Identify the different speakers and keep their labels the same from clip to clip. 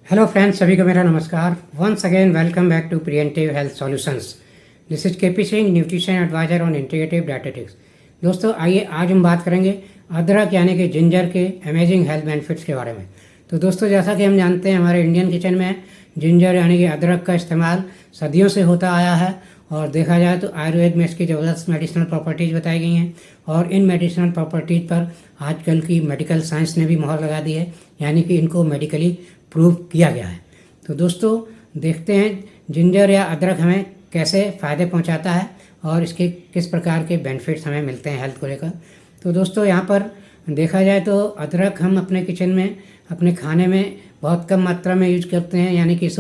Speaker 1: Hello friends, सभी को मेरा नमस्कार। Once again welcome back to preventive health solutions. This is KP Singh, nutrition adviser on integrative dietetics. दोस्तों, आइए आज हम बात करेंगे अदरक यानी कि जिंजर के अमेजिंग हेल्थ बेनिफिट्स के बारे में। तो दोस्तों, जैसा कि हम जानते हैं, हमारे इंडियन किचन में जिंजर यानी कि अदरक का इस्तेमाल सदियों से होता आया है और देखा जाए तो आयुर्वेद में इसकी ज़बरदस्त मेडिसिनल प्रॉपर्टीज़ बताई गई हैं और इन मेडिसिनल प्रॉपर्टीज़ पर आजकल की मेडिकल साइंस ने भी मोहर लगा दी है, यानी कि इनको मेडिकली प्रूव किया गया है। तो दोस्तों, देखते हैं जिंजर या अदरक हमें कैसे फ़ायदे पहुंचाता है और इसके किस प्रकार के बेनिफिट्स हमें मिलते हैं हेल्थ को लेकर। तो दोस्तों, यहाँ पर देखा जाए तो अदरक हम अपने किचन में अपने खाने में बहुत कम मात्रा में यूज करते हैं, यानी कि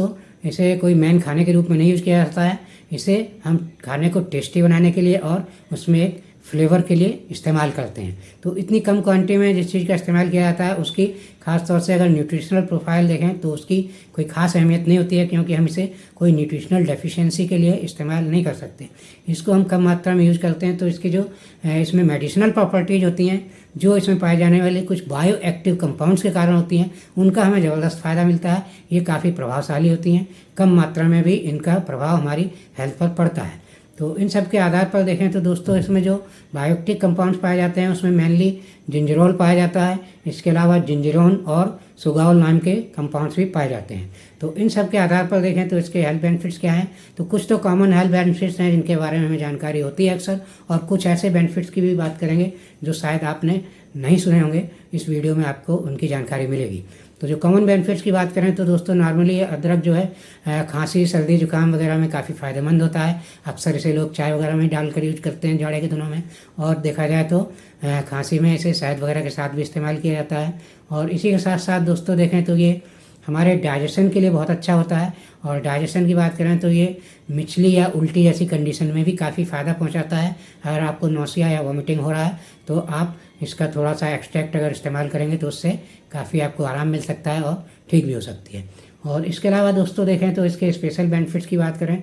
Speaker 1: इसे कोई मेन खाने के रूप में नहीं यूज किया जाता है। इसे हम खाने को टेस्टी बनाने के लिए और उसमें एक फ्लेवर के लिए इस्तेमाल करते हैं। तो इतनी कम क्वांटिटी में जिस चीज़ का इस्तेमाल किया जाता है उसकी खास तौर से अगर न्यूट्रिशनल प्रोफाइल देखें तो उसकी कोई खास अहमियत नहीं होती है, क्योंकि हम इसे कोई न्यूट्रिशनल डेफिशिएंसी के लिए इस्तेमाल नहीं कर सकते। इसको हम कम मात्रा में यूज़ करते हैं तो इसकी जो इसमें मेडिसिनल प्रॉपर्टीज होती हैं, जो इसमें पाए जाने वाले कुछ बायो एक्टिव कंपाउंड्स के कारण होती हैं, उनका हमें ज़बरदस्त फ़ायदा मिलता है। ये काफ़ी प्रभावशाली होती हैं, कम मात्रा में भी इनका प्रभाव हमारी हेल्थ पर पड़ता है। तो इन सब के आधार पर देखें तो दोस्तों, इसमें जो बायोएक्टिव कंपाउंड्स पाए जाते हैं उसमें मेनली जिंजरोल पाया जाता है। इसके अलावा जिंजरोन और सुगाओल नाम के कंपाउंड्स भी पाए जाते हैं। तो इन सब के आधार पर देखें तो इसके हेल्थ बेनिफिट्स क्या हैं। तो कुछ तो कॉमन हेल्थ बेनिफिट्स हैं जिनके बारे में हमें जानकारी होती है अक्सर, और कुछ ऐसे बेनिफिट्स की भी बात करेंगे जो शायद आपने नहीं सुने होंगे। इस वीडियो में आपको उनकी जानकारी मिलेगी। तो जो कॉमन बेनिफिट्स की बात करें तो दोस्तों, नॉर्मली अदरक जो है खांसी, सर्दी, जुकाम वगैरह में काफ़ी फ़ायदेमंद होता है। अक्सर इसे लोग चाय वगैरह में डालकर यूज करते हैं जाड़े के दिनों में, और देखा जाए तो खांसी में इसे शहद वगैरह के साथ भी इस्तेमाल किया जाता है। और इसी के साथ साथ दोस्तों देखें तो ये हमारे डाइजेशन के लिए बहुत अच्छा होता है। और डाइजेशन की बात करें तो ये मिचली या उल्टी जैसी कंडीशन में भी काफ़ी फ़ायदा पहुंचाता है। अगर आपको नौसिया या वॉमिटिंग हो रहा है तो आप इसका थोड़ा सा एक्सट्रैक्ट अगर इस्तेमाल करेंगे तो उससे काफ़ी आपको आराम मिल सकता है और ठीक भी हो सकती है। और इसके अलावा दोस्तों देखें तो इसके स्पेशल बेनिफिट्स की बात करें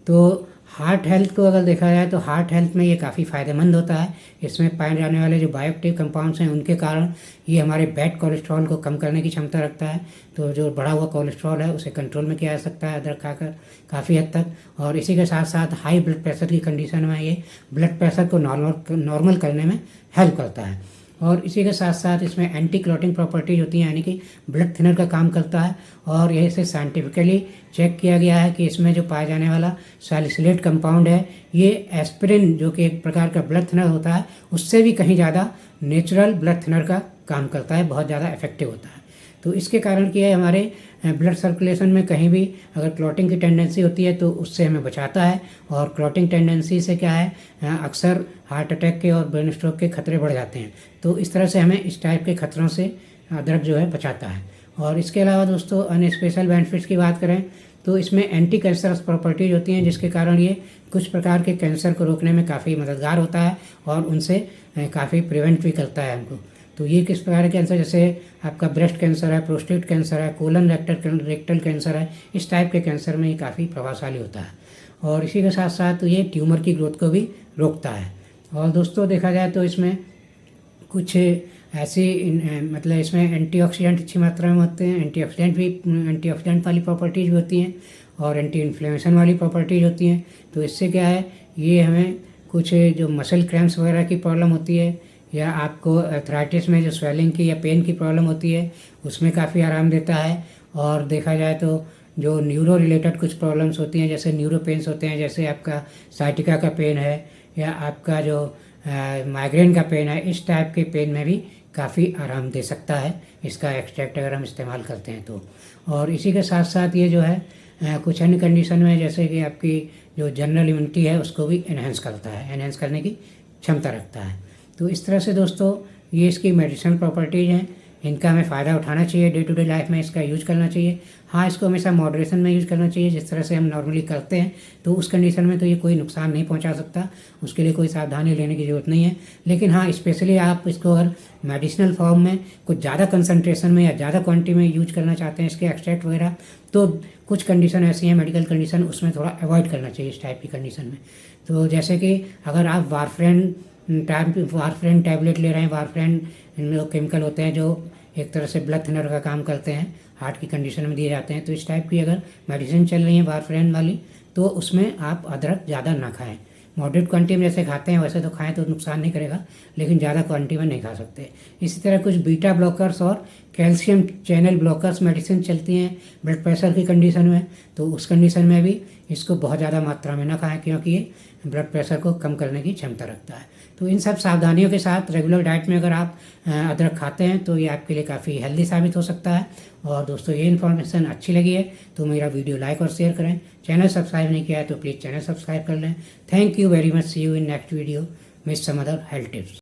Speaker 1: तो हार्ट हेल्थ को अगर देखा जाए तो हार्ट हेल्थ में ये काफ़ी फ़ायदेमंद होता है। इसमें पाए जाने वाले जो बायोएक्टिव कंपाउंड्स हैं उनके कारण ये हमारे बैड कोलेस्ट्रॉल को कम करने की क्षमता रखता है। तो जो बढ़ा हुआ कोलेस्ट्रॉल है उसे कंट्रोल में किया जा सकता है अदरक खाकर काफ़ी हद तक। और इसी के साथ साथ हाई ब्लड प्रेशर की कंडीशन में ये ब्लड प्रेशर को नॉर्मल करने में हेल्प करता है। और इसी के साथ साथ इसमें एंटी क्लॉटिंग प्रॉपर्टीज होती हैं, यानी कि ब्लड थिनर का काम करता है। और यह इसे साइंटिफिकली चेक किया गया है कि इसमें जो पाया जाने वाला सैलिसिलेट कंपाउंड है, ये एस्पिरिन जो कि एक प्रकार का ब्लड थिनर होता है उससे भी कहीं ज़्यादा नेचुरल ब्लड थिनर का काम करता है, बहुत ज़्यादा इफेक्टिव होता है। तो इसके कारण क्या है, हमारे ब्लड सर्कुलेशन में कहीं भी अगर क्लॉटिंग की टेंडेंसी होती है तो उससे हमें बचाता है। और क्लॉटिंग टेंडेंसी से क्या है, अक्सर हार्ट अटैक के और ब्रेन स्ट्रोक के खतरे बढ़ जाते हैं। तो इस तरह से हमें इस टाइप के खतरों से अदरक जो है बचाता है। और इसके अलावा दोस्तों, अन्य स्पेशल बेनिफिट्स की बात करें तो इसमें एंटी कैंसरस प्रॉपर्टीज होती हैं, जिसके कारण ये कुछ प्रकार के कैंसर को रोकने में काफ़ी मददगार होता है और उनसे काफ़ी प्रिवेंट भी करता है हमको। तो ये किस प्रकार के कैंसर, जैसे आपका ब्रेस्ट कैंसर है, प्रोस्टेट कैंसर है, कोलन रेक्टल कैंसर है, इस टाइप के कैंसर में ये काफ़ी प्रभावशाली होता है। और इसी के साथ साथ ये ट्यूमर की ग्रोथ को भी रोकता है। और दोस्तों देखा जाए तो इसमें कुछ ऐसी मतलब इसमें एंटीऑक्सीडेंट अच्छी मात्रा में होते हैं, एंटीऑक्सीडेंट वाली प्रॉपर्टीज भी होती हैं और एंटी इन्फ्लेमेशन वाली प्रॉपर्टीज होती हैं। तो इससे क्या है, ये हमें कुछ जो मसल क्रैम्प्स वगैरह की प्रॉब्लम होती है या आपको अर्थराइटिस में जो स्वेलिंग की या पेन की प्रॉब्लम होती है उसमें काफ़ी आराम देता है। और देखा जाए तो जो न्यूरो रिलेटेड कुछ प्रॉब्लम्स होती हैं, जैसे न्यूरो पेन्स होते हैं, जैसे आपका साइटिका का पेन है या आपका जो माइग्रेन का पेन है, इस टाइप के पेन में भी काफ़ी आराम दे सकता है इसका एक्सट्रैक्ट अगर हम इस्तेमाल करते हैं तो। और इसी के साथ साथ ये जो है कुछ अन्य कंडीशन में, जैसे कि आपकी जो जनरल इम्यूनिटी है उसको भी एनहेंस करता है, एनहेंस करने की क्षमता रखता है। तो इस तरह से दोस्तों ये इसकी मेडिसिनल प्रॉपर्टीज हैं, इनका हमें फ़ायदा उठाना चाहिए, डे टू डे लाइफ में इसका यूज करना चाहिए। हाँ, इसको हमेशा मॉडरेशन में यूज़ करना चाहिए, जिस तरह से हम नॉर्मली करते हैं। तो उस कंडीशन में तो ये कोई नुकसान नहीं पहुंचा सकता, उसके लिए कोई सावधानी लेने की ज़रूरत नहीं है। लेकिन हाँ, स्पेशली आप इसको अगर मेडिसिनल फॉर्म में कुछ ज़्यादा कंसनट्रेशन में या ज़्यादा क्वांटिटी में यूज करना चाहते हैं इसके एक्सट्रैक्ट वगैरह, तो कुछ कंडीशन ऐसी हैं मेडिकल कंडीशन, उसमें थोड़ा अवॉइड करना चाहिए इस टाइप की कंडीशन में। तो जैसे कि अगर आप वारफेरिन टैबलेट ले रहे हैं, वारफेरिन केमिकल होते हैं जो एक तरह से ब्लड थिनर का काम करते हैं। हार्ट की कंडीशन में दिए जाते हैं। तो इस टाइप की अगर मेडिसिन चल रही है वारफेरिन वाली, तो उसमें आप अदरक ज़्यादा ना खाएं। मॉडरेट क्वांटिटी में जैसे खाते हैं वैसे तो खाएं तो नुकसान नहीं करेगा, लेकिन ज़्यादा क्वांटिटी में नहीं खा सकते। इसी तरह कुछ बीटा ब्लॉकर्स और कैल्शियम चैनल ब्लॉकर्स मेडिसिन चलती हैं ब्लड प्रेशर की कंडीशन में, तो उस कंडीशन में भी इसको बहुत ज़्यादा मात्रा में ना खाएं, क्योंकि ये ब्लड प्रेशर को कम करने की क्षमता रखता है। तो इन सब सावधानियों के साथ रेगुलर डाइट में अगर आप अदरक खाते हैं तो ये आपके लिए काफ़ी हेल्दी साबित हो सकता है। और दोस्तों, ये इन्फॉर्मेशन अच्छी लगी है तो मेरा वीडियो लाइक और शेयर करें। चैनल सब्सक्राइब नहीं किया है तो प्लीज़ चैनल सब्सक्राइब कर लें। Thank you very much. See you in next video with some other health tips.